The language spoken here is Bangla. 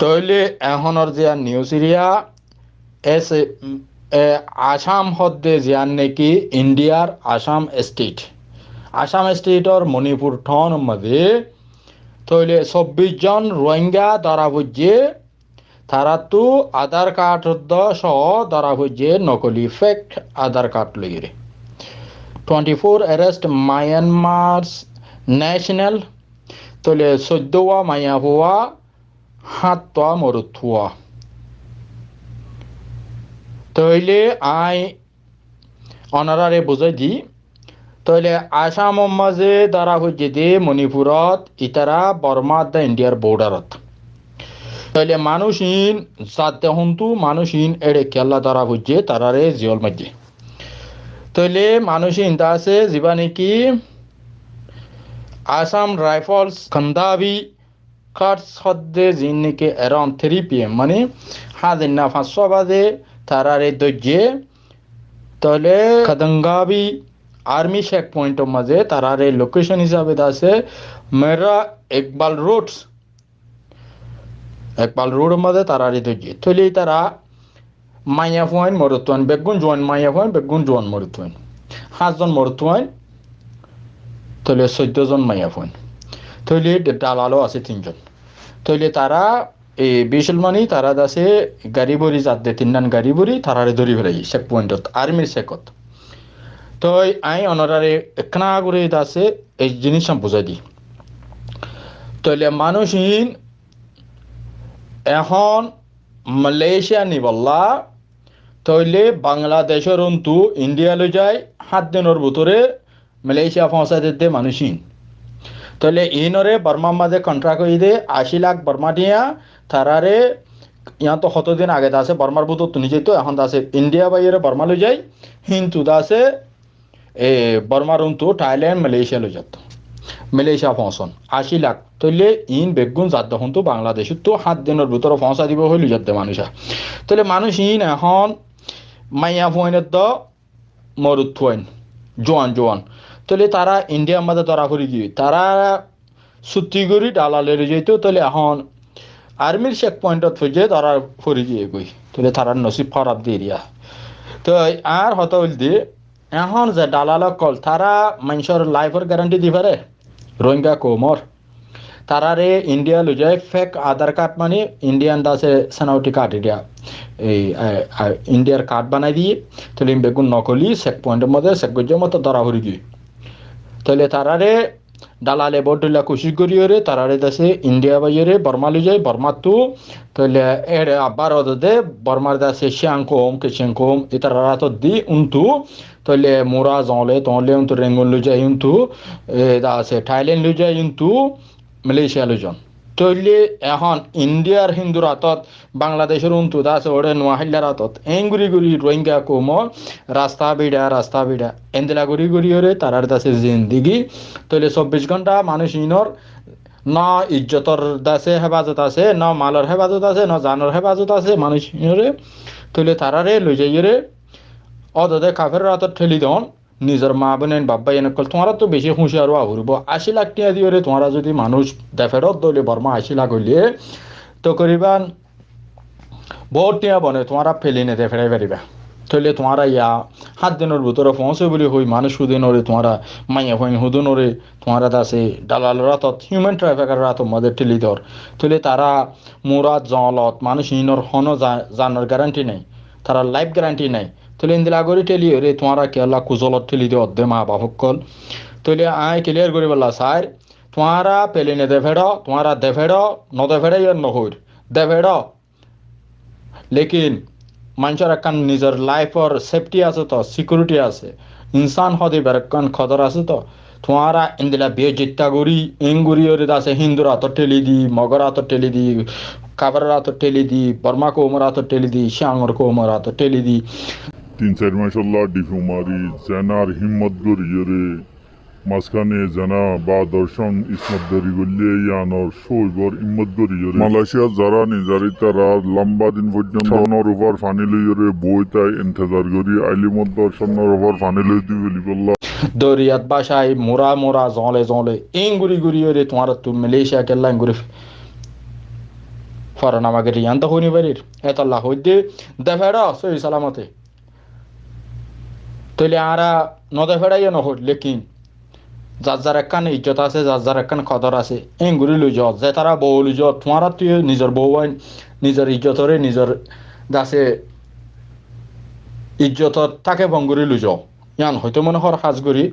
তইলে এখনৰ যে নিউজ এৰিয়া এস আসাম হদ্দে জিয়ান নেকি ইন্ডিয়ার আসাম স্টেটর মণিপুর ঠন মধ্যে তইলে 24 জন রোহিঙ্গা ধরা পড়ছে তারা তো আধার কার্ড সহ ধরা পড়ছে নকলি ফেক আধার কার্ড লইরে 24 অ্যারেস্ট মায়ানমার ন্যাশনাল তইলে 14 মায়া হওয়া 7 মরুত হওয়া তইলে আই অনারারে বুঝাই দি তইলে আসাম মাঝে ধরা হচ্ছে দে মণিপুরত ইতারা বর্মা দা ইন্ডিয়ার বর্ডারত তইলে মানুষইন যাতে হন্তু মানুষইন এড়ে কেলা ধরা হচ্ছে তারারে জিয়ল মাঝে তইলে মানুষইন তা আছে যিবা নাকি আসাম রাইফলস খন্দাবি কার্স হদ্দে জিন নাকি অ্যারাউন্ড 3 PM মানে হাদিন না 500 বাজে তারারে দজ্জে তইলে খাদঙ্গাবি আর্মি চেক পয়েন্ট মাঝে তারারে লোকেশন হিসাবে আছে মেরা একবাল রোড মাঝে তারারে দজ্জে তইলে তারা মাইয়া পয়েন্ট মরুতওয়ান বেগুন জোয়ান মাইয়া পয়েন্ট বেগুন জোয়ান মরুতওয়ান 5 জন মরুতওয়ান তইলে 14 জন মাইয়া পয়েন্ট তইলে দালালো আছে 3 জন তইলে তারা এই বিশলমানি তারা দাসে গাড়ি বড়ি যাতে 3 গাড়ি বড়ি তারারে ধরি ফেলাই চেক পয়েন্টত আর্মির চেকত তো আই অনারারে একনা করে দাসে এই জিনিস বুঝাই দি তইলে মানুষহীন এখন মালয়েশিয়া নিবল্লা তইলে বাংলাদেশের অন্তু ইন্ডিয়া লই যায় 7 দিনের ভিতরে মালয়েশিয়া পৌঁছাই দিতে মানুষহীন তইলে ইনরে বর্মা মাঝে কন্ট্রাক্ট হয়ে দে 80 লাখ বর্মা দিয়া তারারে ইয়া তো 7 দিন আগে দাসে বর্মার ভিতর তো নিজেই তো এখন দাসে ইন্ডিয়া বাইরে বর্মা লই যায় হিন্দু দাসে বর্মার অন্তু থাইল্যান্ড মালয়েশিয়া লই যেত মালয়েশিয়া পৌঁছন 80 লাখ তইলে ইন বেগুন যাত হন্তু বাংলাদেশ তো 7 দিনের ভিতরে পৌঁছা দিব হইল যেতে মানুষা তইলে মানুষ ইন এখন মাইয়া পয়েন্ট দ মরুত পয়েন্ট জোয়ান তইলে তারা ইন্ডিয়ার মাঝে ধরা পড়ি গিয়ে তারা সুতিগুড়ি দালালের যেত তইলে এখন আর্মির চেক পয়েন্টত ফজে ধরা পড়ি গিয়ে গই তইলে তারা নসিব খারাপ দিয়ে দিয়া তো আর হতা হইল দিয়ে এখন যে দালালক কল তারা মানুষের লাইফের গ্যারান্টি দি পারে রোহিঙ্গা কোমর তারারে ইন্ডিয়া লই যায় ফেক আধার কার্ড মানে ইন্ডিয়ান দাসে সেনাউটি কার্ড দিয়া এই ইন্ডিয়ার কার্ড বানাই দিয়ে তাহলে বেগুন নকলি চেক পয়েন্টের মধ্যে চেক গজ্জের মতো ধরা পড়ি গিয়ে তাহলে তারারে দালালে বড়লা কোশিশ করিওরে তারারে দাসে ইন্ডিয়া বাইরে বর্মা লই যায় বর্মা তো তাহলে এর আবার ওদে বর্মার দাসে শিয়াংকোম ইতারা তো দি উন্তু তাহলে মোরা জলে তলে উন্তু রেঙ্গন লই যায় উন্তু দাসে থাইল্যান্ড লই যায় উন্তু মালয়েশিয়া লই যান তইলে এখন ইন্ডিয়ার হিন্দুর হাতত বাংলাদেশের উন্তু দাসে ওড়ে নোয়াহিল্লার হাতত এঙ্গুরি গুরি রোহিঙ্গা কোম রাস্তা বিড়া এন্দিলা গুরি ওরে তারার দাসে জিন্দিগি তইলে 24 ঘন্টা মানুষ ইনর না ইজ্জতর দাসে হেফাজত আছে না মালর হেফাজত আছে না জানর হেফাজত আছে মানুষ ইনরে তইলে তারারে লই যাইরে অদদে কাফের হাতত ঠেলি দন নিজের মা বোনেন বাবা এনেকল তোমারা তো বেশি খুশি আর আহুরব 80 লাখ টিয়া দিয়ে তোমরা যদি মানুষ দেফেরত দলে বর্মা 80 লাখ হইলে তো করিবান বহুত টিয়া বনে তোমরা ফেলি নে দেফেরাই পারিবা তইলে তোমরা ইয়া 7 দিনের ভিতরে পৌঁছে বলি হই মানুষ সুদিনরে তোমরা মাইয়া হইন হুদনরে তোমরা দাসে দালাল রাতত হিউম্যান ট্রাফিকার রাত মধ্যে ঠেলি দর তইলে তারা মুরাদ জলত মানুষ ইনর হন জানার গ্যারান্টি নাই তারা লাইফ গ্যারান্টি নাই তইলে ইন্দিলা গরি ঠেলি রে তোমরা কেলা কুজলত ঠেলি দে অদ্দে মা বাপকল তইলে আই ক্লিয়ার করি বললা স্যার তোমরা পেলে নে দেফেড় ন দেফেড় ইয়ার নহর দেফেড় লেকিন মানুষের একখান নিজের লাইফর সেফটি আছে তো সিকিউরিটি আছে ইনসান হদে বেরকান খদর আছে তো তোমরা ইন্দিলা বিয়ে জিত্তা গরি এঙ্গুরি ওরে দাসে হিন্দুর হাত ঠেলি দি মগর হাত ঠেলি দি কাবার হাত ঠেলি দি বর্মা কোমর হাত ঠেলি দি শিয়াঙ্গর কোমর হাত ঠেলি দি 3-4 মাসাল্লাহ ডিফুমারি জানার হিম্মত গরিয়রে মাঝখানে জানা বা দর্শন ইসমত দরি গলিয়ে ইয়ানোর সইবর হিম্মত গরিয়রে মালয়েশিয়া যারা নিজারিতারা লম্বা দিন পর্যন্ত নর উপর ফানি লইরে বইতাই ইন্তজার করি আইলিমত দর্শনের উপর ফানি লই দি বলি বললা দরিয়াত বাসায় মোরা জলে ইঙ্গুরি গুরিয়রে তোমার তো মালয়েশিয়া কেল্লা ইঙ্গুরি ফরন আমাকে রিয়ান তো হইনি বাড়ির এতল্লা হইতে দেফেড়া সই সালামতে তইলে আরা নদে ফেড়াইয়া নহর লেকিন যার যার একখান ইজ্জত আছে যার যার একখান কদর আছে এঙ্গুরি লুজ যে তারা বউ লুজ তোমার তুই নিজের বউ আইন নিজের ইজ্জতরে নিজের দাসে ইজ্জতত তাকে বঙ্গুরি লুজ ইয়ান হয়তো মনে হর সাজগুড়ি